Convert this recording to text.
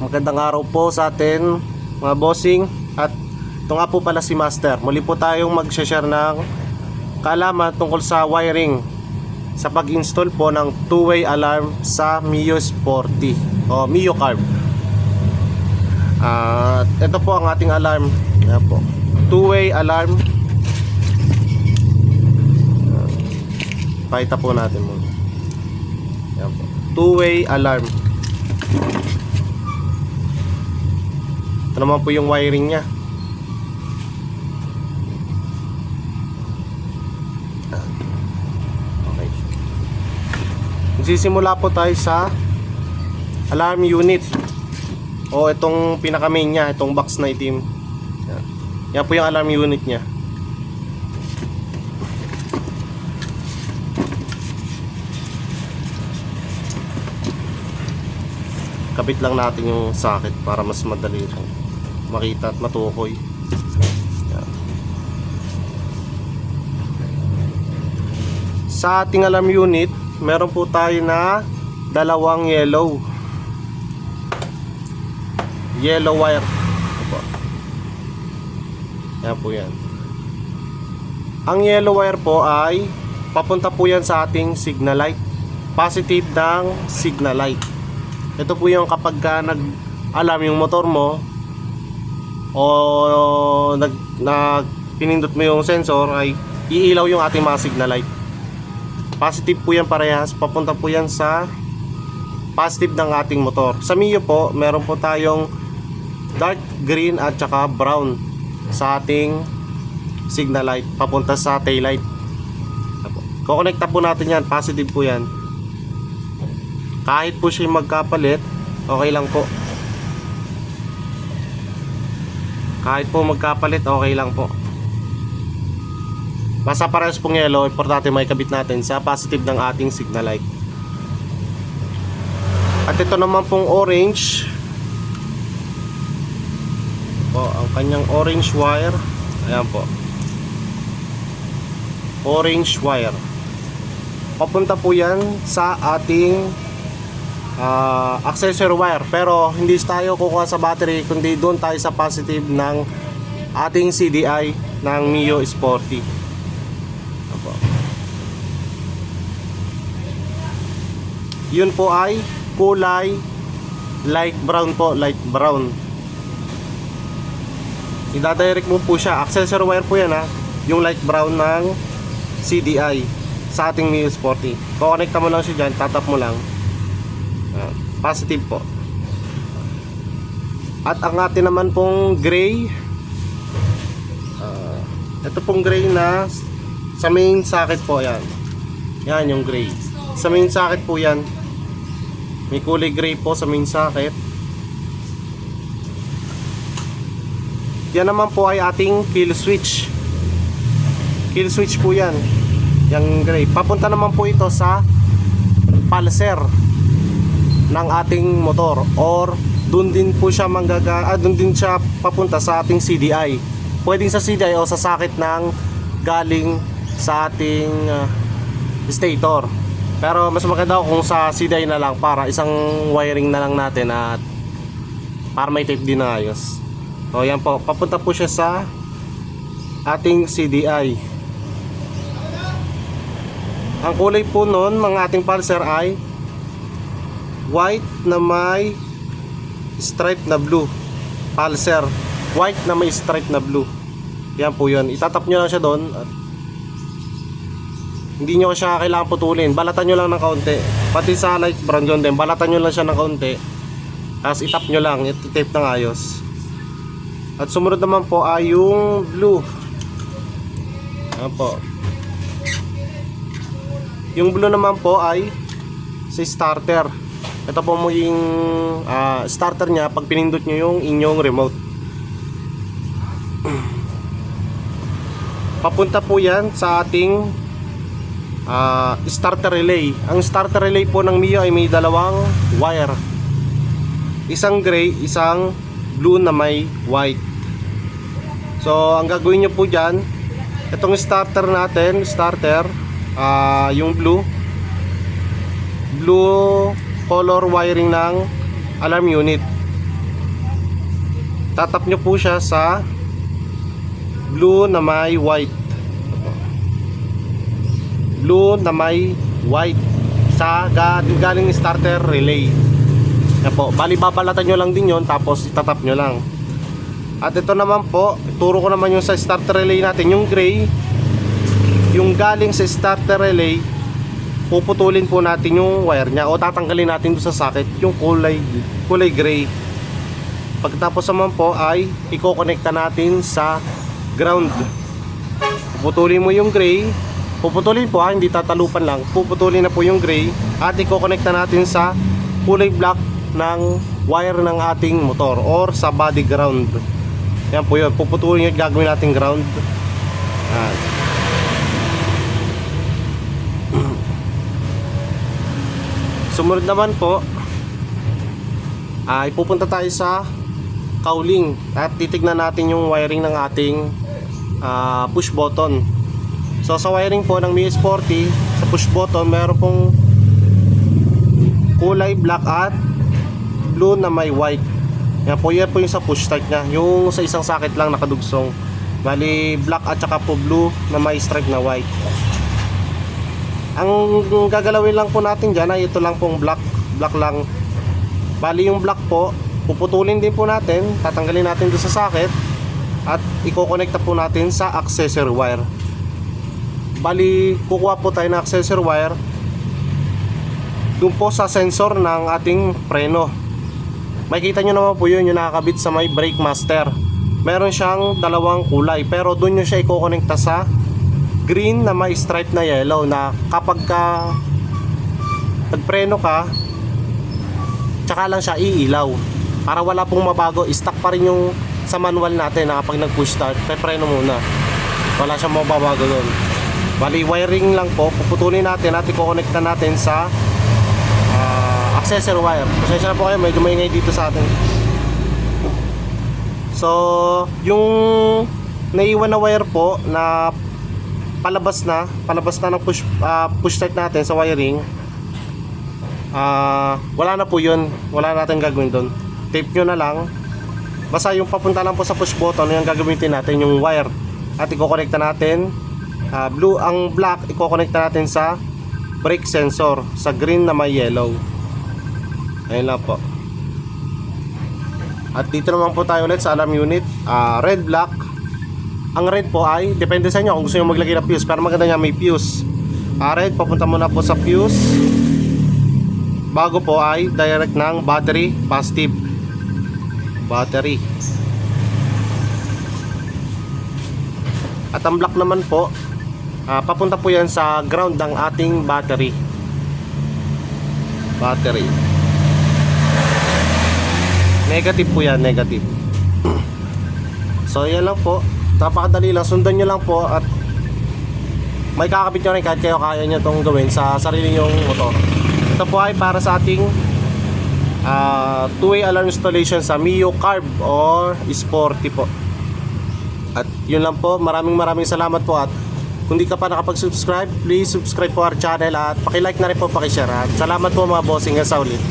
Magandang araw po sa atin mga bossing. At ito nga po pala si Master. Muli po tayong mag-share ng kaalaman tungkol sa wiring sa pag-install po ng two-way alarm sa Mio Sporty o Mio Carb. At ito po ang ating alarm. Yan po, two-way alarm. Pakita po natin muna. Yan po, two-way alarm. Ito naman po yung wiring nya. Okay. Magsisimula po tayo sa alarm unit o itong pinaka main nya, itong box na itim. Yan po yung alarm unit nya. Kabit lang natin yung socket para mas madali makita at matukoy. Yan. Sa ating alarm unit, meron po tayo na dalawang yellow wire. Opo. Yan po yan. Ang yellow wire po ay papunta po yan sa ating signal light. Positive ng signal light. Ito po yung kapag nag-alarm yung motor mo o pinindot mo yung sensor, ay iilaw yung ating mga signal light. Positive po yan parehas, papunta po yan sa positive ng ating motor. Sa Mio po, meron po tayong dark green at saka brown sa ating signal light, papunta sa tail light. Kukonekta po natin yan, positive po yan. Kahit po siya magkapalit, okay lang po. Kahit po magkapalit, okay lang po. Basta parehas pong yellow, importante may kabit natin sa positive ng ating signal light. At ito naman pong orange po, ang kanyang orange wire. Ayan po, orange wire. Papunta po yan sa ating accessory wire, pero hindi tayo kukuha sa battery, kundi doon tayo sa positive ng ating CDI ng Mio Sporty. Yun po ay kulay light brown po, light brown. Idadirect mo po siya, accessory wire po yan ha, yung light brown ng CDI sa ating Mio Sporty. Kukonekta mo lang siya dyan, tatap mo lang. Positive po. At ang atin naman pong gray, ito pong gray na sa main socket po, yan. Yan yung gray. Sa main socket po yan. May kulay gray po sa main socket. Yan naman po ay ating kill switch. Kill switch po yan. Yung gray. Papunta naman po ito sa pulser ng ating motor, or doon din po siya doon din siya papunta sa ating CDI. Pwedeng sa CDI o sa socket ng galing sa ating stator. Pero mas maganda kung sa CDI na lang, para isang wiring na lang natin at para may tape din na ayos. So yan po, papunta po siya sa ating CDI. Ang kulay po nun mga ating pulser ay white na may stripe na blue. Pulser white na may stripe na blue. Yan po yun. Itatap nyo lang siya doon at hindi nyo siya kailangan putulin. Balatan nyo lang ng kaunti. Pati sa light brown yun din, balatan nyo lang siya ng kaunti, tapos itap nyo lang, itape ng ayos. At sumunod naman po ay yung blue. Yan po. Yung blue naman po ay si starter. Ito po mo yung starter nya pag pinindot nyo yung inyong remote. Papunta po yan sa ating starter relay. Ang starter relay po ng Mio ay may dalawang wire. Isang gray, isang blue na may white. So ang gagawin nyo po dyan, itong starter natin, yung blue color wiring ng alarm unit. tatap nyo po siya sa blue na may white. Blue na may white sa galing starter relay. Yan po, bali babalatan nyo lang din yon, tapos itatap nyo lang. At ito naman po, ituro ko naman yung sa starter relay natin, yung gray, yung galing sa starter relay, puputulin po natin yung wire nya o tatanggalin natin doon sa socket yung kulay gray. Pagkatapos naman po ay iko-connecta natin sa ground. Puputulin mo yung gray, puputulin po hindi tatalupan lang, puputulin na po yung gray at iko-connecta natin sa kulay black ng wire ng ating motor or sa body ground. Yan po yun, puputulin yung gagawin natin ground. Sumunod naman po ay pupunta tayo sa cowling at titignan natin yung wiring ng ating push button. So sa wiring po ng Mi S40 sa push button, meron pong kulay black at blue na may white. Yan po yung sa push start nya, yung sa isang socket lang nakadugsong. Bali black at saka po blue na may stripe na white. Ang gagalawin lang po natin dyan ay ito lang pong black lang. Bali yung black po, puputulin din po natin, tatanggalin natin doon sa socket at i-connecta po natin sa accessory wire. Bali kukuha po tayo ng accessory wire doon po sa sensor ng ating preno. Makikita nyo naman po yun, yung nakakabit sa may brake master. Meron siyang dalawang kulay, pero doon nyo siya i-connecta sa green na may stripe na yellow, na kapag ka nagpreno ka tsaka lang siya iilaw para wala pong mabago. Stock pa rin yung sa manual natin na kapag nag push start preno muna, wala siyang mababago doon. Bali wiring lang po, puputulin natin at i-connecta natin sa accessory wire. Pasensya na po kayo, medyo maingay dito sa atin. So yung naiwan na wire po na palabas na ng push start natin sa wiring, wala na po yun, wala natin gagawin doon. Tape nyo na lang, basta yung papunta lang po sa push button yung gagamitin natin, yung wire, at i-connecta natin blue, ang black i-connecta natin sa brake sensor, sa green na may yellow. Ayun lang po. At dito naman po tayo ulit sa alarm unit, red, black. Ang red po ay depende sa inyo kung gusto nyo maglagay ng fuse, pero maganda niya may fuse. Red, papunta muna po sa fuse. Bago po ay direct ng battery, positive battery. At ang black naman po, papunta po yan sa ground ng ating battery. Negative po yan, negative. So yan lang po, napakadali lang, sundan nyo lang po at may kakabit nyo rin kahit kayo kaya nyo itong gawin sa sarili nyong motor. Ito po ay para sa ating two-way alarm installation sa Mio Carb or Sporty po. At yun lang po, maraming salamat po. At kung di ka pa nakapag-subscribe, please subscribe po our channel at paki-like na rin po, paki-share. At salamat po mga bossing, sa ulit.